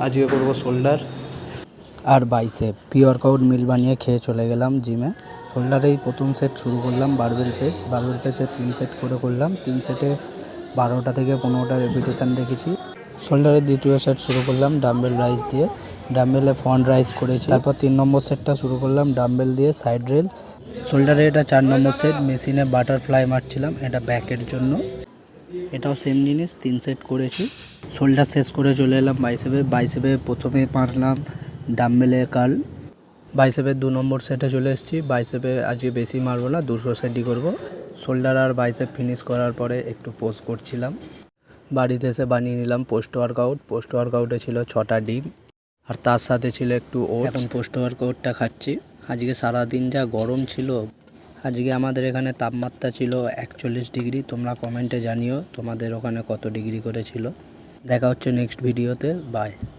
আজকে করব শোল্ডার আর bicep. Pre-workout মিল বানিয়ে খেয়ে চলে গেলাম জিমে। শোল্ডারেই প্রথম সেট শুরু করলাম বারবেল প্রেসের 3 সেট করে করলাম। 3 সেটে 12টা থেকে 15টা রেপিটেশান রেখেছি। শোল্ডারের দ্বিতীয় সেট শুরু করলাম ডাম্বেল রাইজ দিয়ে, ডাম্বেলে ফ্রন্ট রাইজ করেছি। তারপর 3 নম্বর সেটটা শুরু করলাম ডাম্বেল দিয়ে সাইড রেল। শোল্ডারে এটা 4 নম্বর সেট, মেশিনে বাটারফ্লাই মারছিলাম, এটা ব্যাকের জন্য। এটাও সেম জিনিস, 3 সেট করেছি। শোল্ডার শেষ করে চলে এলাম বাইসেপে প্রথমে মারলাম ডাম্বেলে কার্ল। বাইসেপের 2 নম্বর সেটে চলে এসেছি। বাইসেপে আজকে বেশি মারবো না, 200 সেটই করবো। শোল্ডার আর বাইসেপ ফিনিশ করার পরে একটু পোজ করছিলাম। বাড়িতে এসে বানিয়ে নিলাম পোস্ট ওয়ার্কআউটে ছিল 6টা ডিম আর তার সাথে ছিল একটু ওটস। এখন পোস্ট ওয়ার্কআউটটা খাচ্ছি। আজকে সারাদিন যা গরম ছিল, আজকে আমাদের এখানে তাপমাত্রা ছিল 41 ডিগ্রি। তোমরা কমেন্টে জানিও তোমাদের ওখানে কত ডিগ্রি করে ছিল। দেখা হচ্ছে নেক্সট ভিডিওতে, বাই।